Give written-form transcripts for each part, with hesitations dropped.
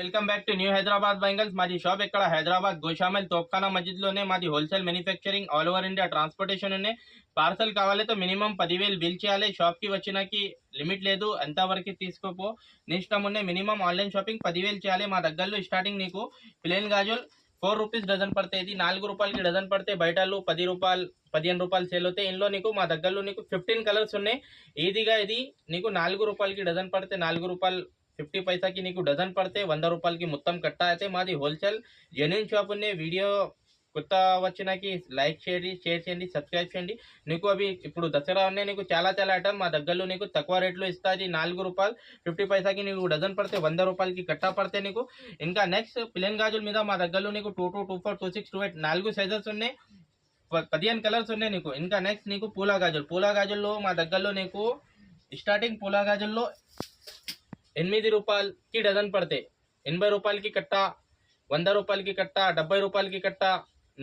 Welcome back to new Hyderabad bangles. మాది shop ఎక్కడ హైదరాబాద్ గోషామల్ తోప్ఖానా మస్జిద్ లోనే. మాది wholesale manufacturing all over India transportation ఉన్నాయి. పార్సల్ కావాలితో మినిమం 10,000 బిల్ చేయాలి. షాప్ కి వచ్చినకి లిమిట్ లేదు, ఎంతవరకు తీసుకోపో నీ ఇష్టం ఉన్నాయి. మినిమం ఆన్లైన్ షాపింగ్ 10,000 చేయాలి. మా దగ్గరలో స్టార్టింగ్ నీకు ప్లేన్ గాజుల్ 4 రూపీస్ డజన్ పడతాయి. ఇది 4 రూపాయలకి డజన్ పడతాయి. బయటలో 10 రూపాయలు 15 రూపాయలు సేల్ అవుతాయి. ఇందులో నీకు మా దగ్గరలో నీకు 15 కలర్స్ ఉన్నాయి. ఈజీగా ఇది నీకు 4 రూపాయలకి డజన్ పడితే 4 రూపాయలు 50 పైసాకి నీకు డజన్ పడితే 100 రూపాయలకి మొత్తం కట్ట అయితే. మాది హోల్సేల్ జెన్యూన్ షాప్ ఉన్నాయి. వీడియో కొత్త వచ్చినకి లైక్ చేయండి, షేర్ చేయండి, సబ్స్క్రైబ్ చేయండి. నీకు అవి ఇప్పుడు దసరా ఉన్నాయి, నీకు చాలా ఐటమ్ మా దగ్గరలో నీకు తక్కువ రేట్లో ఇస్తుంది. 4 రూపాయలు 50 పైసాకి నీకు డజన్ పడితే 100 రూపాయలకి కట్ట పడితే నీకు. ఇంకా నెక్స్ట్ ప్లేన్ గాజుల మీద మా దగ్గరలో నీకు 22, 24, 26, 28 4 సైజెస్ ఉన్నాయి. 15 కలర్స్ ఉన్నాయి నీకు. ఇంకా నెక్స్ట్ నీకు పూలా గాజుల్లో మా దగ్గరలో నీకు స్టార్టింగ్ పూలా గాజుల్లో 8 రూపాయలకి డజన్ పడతాయి. 80 రూపాయలకి కట్ట, 100 రూపాయలకి కట్ట, 70 రూపాయలకి కట్ట,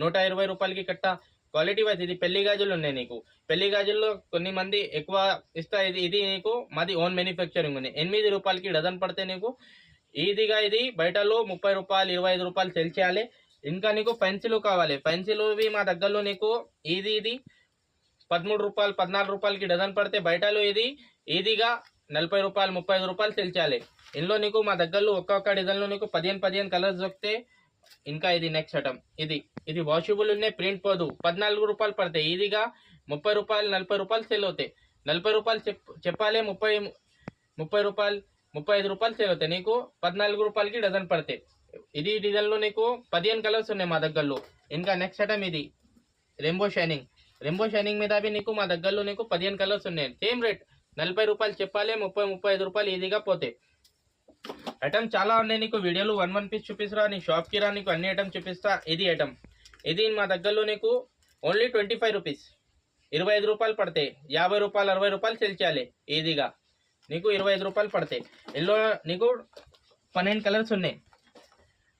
120 రూపాయలకి కట్ట. క్వాలిటీ వైజ్ ఇది పెళ్లి గాజులు ఉన్నాయి నీకు. పెళ్లి గాజుల్లో కొన్ని మంది ఎక్కువ ఇస్తా. ఇది నీకు మాది ఓన్ మ్యానుఫ్యాక్చరింగ్ ఉంది. 8 రూపాయలకి డజన్ పడితే నీకు ఈజీగా ఇది బయటలో 30 రూపాయలు 25 రూపాయలు సెల్ చేయాలి. ఇంకా నీకు పెన్సిల్ కావాలి. పెన్సిల్వి మా దగ్గరలో నీకు ఇది 13 రూపాయలు 14 రూపాయలకి డజన్ పడితే బయటలో ఇది ఈజీగా 40 రూపాయలు 35 రూపాయలు సెల్ చేయాలి. ఇందులో నీకు మా దగ్గరలో ఒక్కొక్క డిజైన్లో నీకు 15 కలర్స్ దొరికితే. ఇంకా ఇది నెక్స్ట్ ఐటమ్. ఇది వాషబుల్ ఉన్నాయి, ప్రింట్ పోదు. 14 రూపాయలు పడతాయి. ఈజీగా 30 రూపాయలు 40 రూపాయలు సెల్ అవుతాయి. 40 రూపాయలు చెప్పాలి, 30 రూపాయలు 35 రూపాయలు సేల్ అవుతాయి. నీకు 14 రూపాయలకి డజన్ పడతాయి. ఇది డిజైన్లో నీకు 15 కలర్స్ ఉన్నాయి మా దగ్గరలో. ఇంకా నెక్స్ట్ ఐటమ్ ఇది రెయిన్బో షైనింగ్ మీద నీకు మా దగ్గరలో నీకు 15 కలర్స్ ఉన్నాయి. సేమ్ రేట్ 40 రూపాయలు చెప్పాలి, 35 రూపాయలు ఈజీగా పోతే. ఐటమ్ చాలా ఉన్నాయి నీకు. వీడియోలో 1 పీస్ చూపిస్తురా. నీ షాప్కి రా, నీకు అన్ని ఐటమ్ చూపిస్తా. ఇది మా దగ్గరలో నీకు ఓన్లీ 25 రూపీస్, 25 రూపాయలు పడతాయి. 50 రూపాయలు 60 రూపాయలు సెల్ చేయాలి. ఈజీగా నీకు 25 రూపాయలు పడతాయి. ఇందులో నీకు 12 కలర్స్ ఉన్నాయి.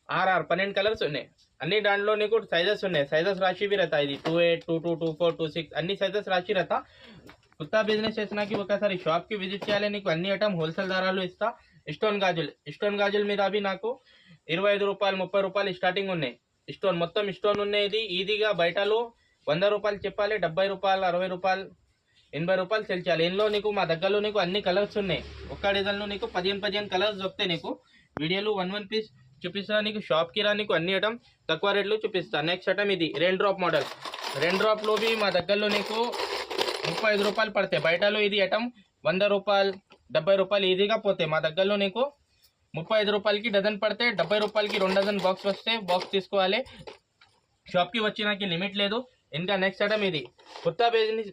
12 కలర్స్ ఉన్నాయి. అన్ని దాంట్లో నీకు సైజెస్ ఉన్నాయి. సైజెస్ రాసి भी रहता. ఇది 28, 22, 24, 26 అన్ని సైజెస్ రాసి रहता. కొత్త బిజినెస్ చేసినాకి ఒకసారి షాప్కి విజిట్ చేయాలి. నీకు అన్ని ఐటమ్ హోల్సేల్ ధరలు ఇస్తా. స్టోన్ గాజుల్ మీద అవి నాకు 25 రూపాయలు 30 రూపాయలు స్టార్టింగ్ ఉన్నాయి. మొత్తం స్టోన్ ఉన్నాయి. ఇది ఈజీగా బయటలో 100 రూపాయలు చెప్పాలి, 70 రూపాయలు 60 రూపాయలు 80 రూపాయలు సెల్ చేయాలి. ఇందులో నీకు మా దగ్గరలో నీకు అన్ని కలర్స్ ఉన్నాయి. ఒక్క డిజైన్లో నీకు 15 కలర్స్ దొరుకుతాయి. నీకు వీడియోలో 1 పీస్ చూపిస్తా. నీకు షాప్కి రా, నీకు అన్ని ఐటమ్ తక్కువ రేట్లో చూపిస్తా. నెక్స్ట్ ఐటమ్ ఇది రెయిన్ డ్రాప్ మోడల్. రెయిన్ డ్రాప్లో మా దగ్గరలో నీకు 35 రూపాయలు పడతాయి. బయటలో ఇది ఐటమ్ 100 రూపాయలు 70 రూపాయలు ఈజీగా పోతాయి. మా దగ్గరలో నీకు 35 రూపాయలకి డజన్ పడితే 70 రూపాయలకి 2 డజన్ బాక్స్ వస్తే బాక్స్ తీసుకోవాలి. షాప్కి వచ్చినాకి లిమిట్ లేదు. ఇంకా నెక్స్ట్ ఐటమ్ ఇది కొత్త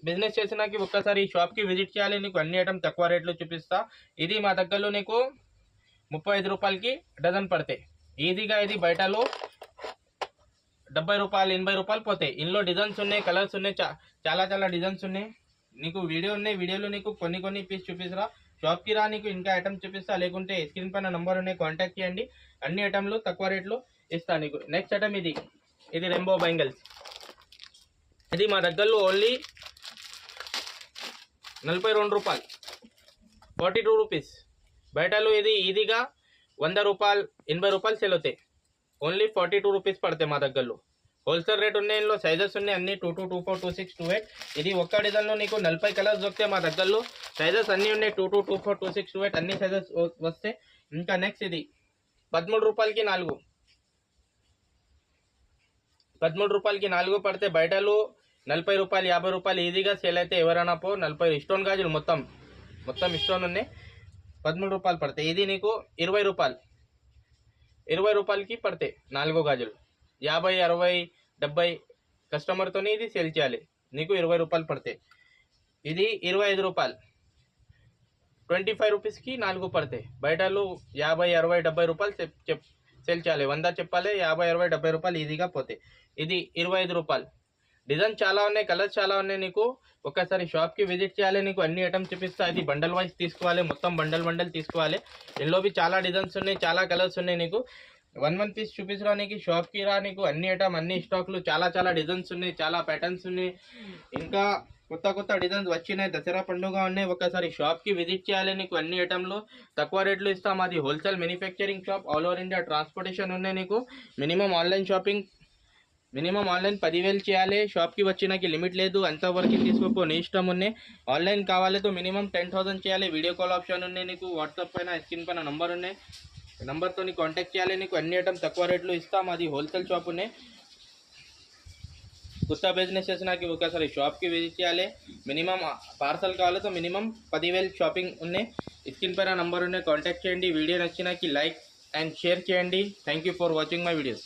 బిజినెస్ చేసినాకి ఒక్కసారి షాప్కి విజిట్ చేయాలి. నీకు అన్ని ఐటమ్ తక్కువ రేట్లో చూపిస్తా. ఇది మా దగ్గరలో నీకు 35 రూపాయలకి డజన్ పడతాయి. ఈజీగా ఇది బయటలో 70 రూపాయలు 80 రూపాయలు పోతాయి. ఇందులో డిజైన్స్ ఉన్నాయి, కలర్స్ ఉన్నాయి, చాలా డిజైన్స్ ఉన్నాయి. నీకు వీడియోలో నీకు కొన్ని పీస్ చూపిస్తురా. షాప్కి రా, నీకు ఇంకా ఐటమ్ చూపిస్తా. లేకుంటే స్క్రీన్ పైన నంబర్ ఉన్నాయి, కాంటాక్ట్ చేయండి. అన్ని ఐటమ్లు తక్కువ రేట్లో ఇస్తా నీకు. నెక్స్ట్ ఐటమ్ ఇది రెయిన్బో బ్యాంగిల్స్. ఇది మా దగ్గరలో ఓన్లీ 42 రూపాయలు 42 రూపీస్. బయటలో ఇది ఈజీగా 100 రూపాయలు 80 రూపాయలు సేల్ అవుతాయి. ఓన్లీ 42 రూపీస్ పడతాయి మా దగ్గరలో. హోల్సేల్ రేట్ ఉన్నాయి. ఇందులో సైజెస్ ఉన్నాయి అన్ని 22, 24, 26, 28. ఇది ఒక్క డిజైన్లో నీకు 40 కలర్స్ దొరుకుతాయి మా దగ్గరలో. సైజెస్ అన్నీ ఉన్నాయి 22, 24, 26, 28 అన్ని సైజెస్ వస్తాయి. ఇంకా నెక్స్ట్ ఇది 13 రూపాయలకి 4 పడితే బయటలో 40 రూపాయలు 50 రూపాయలు ఈజీగా సేల్ అయితే. ఎవరైనా 40 స్టోన్ గాజులు మొత్తం స్టోన్ ఉన్నాయి. 13 రూపాయలు పడతాయి. ఇది నీకు 20 రూపాయలకి పడతాయి 4 గాజులు. 50, 60, 70 కస్టమర్తో ఇది సేల్ చేయాలి. నీకు 20 రూపాయలు పడతాయి. ఇది 25 రూపాయలు 25 రూపీస్కి 4 పడతాయి. బయటలో 50, 60, 70 రూపాయలు సేల్ చేయాలి. 100 చెప్పాలి, 50, 60, 70 రూపాయలు ఈజీగా పోతాయి. ఇది 25 రూపాయలు. డిజైన్ చాలా ఉన్నాయి, కలర్స్ చాలా ఉన్నాయి. నీకు ఒకసారి షాప్కి విజిట్ చేయాలి. నీకు అన్ని ఐటమ్స్ చూపిస్తా. ఇది బండల్ వైజ్ తీసుకోవాలి, మొత్తం బండల్ తీసుకోవాలి. ఇందులో చాలా డిజైన్స్ ఉన్నాయి, చాలా కలర్స్ ఉన్నాయి. నీకు 1 పీస్ చూపిస్తురా. నీకు షాప్కి రా, నీకు అన్ని ఐటమ్ అన్ని స్టాక్లు చాలా డిజైన్స్ ఉన్నాయి, చాలా ప్యాటర్న్స్ ఉన్నాయి. ఇంకా కొత్త కొత్త డిజైన్స్ వచ్చినాయి, దసరా పండుగ ఉన్నాయి. ఒకసారి షాప్కి విజిట్ చేయాలి. నీకు అన్ని ఐటమ్లు తక్కువ రేట్లు ఇస్తాం. అది wholesale manufacturing shop, all over India transportation ఉన్నాయి. నీకు మినిమం ఆన్లైన్ 10,000 చేయాలి. షాప్కి వచ్చినాకి లిమిట్ లేదు, అంతవరకు తీసుకోపో, నీ ఇష్టం ఉన్నాయి. ఆన్లైన్ కావాలితో మినిమం 10,000 చేయాలి. వీడియో కాల్ ఆప్షన్ ఉన్నాయి. నీకు వాట్సాప్ పైన స్క్రీన్ పైన నంబర్ ఉన్నాయి, నంబర్తో నీకు కాంటాక్ట్ చేయాలి. నీకు అన్ని ఐటమ్ తక్కువ రేట్లు ఇస్తాం. అది హోల్సేల్ షాప్ ఉన్నాయి. కొత్త బిజినెస్ చేసినాకి ఒకసారి షాప్కి విజిట్ చేయాలి. మినిమం పార్సల్ కావాలితో మినిమం 10,000 షాపింగ్ ఉన్నాయి. స్క్రీన్ పైన నంబర్ ఉన్నాయి, కాంటాక్ట్ చేయండి. వీడియో నచ్చినాకి లైక్ అండ్ షేర్ చేయండి. Thank you for watching my videos.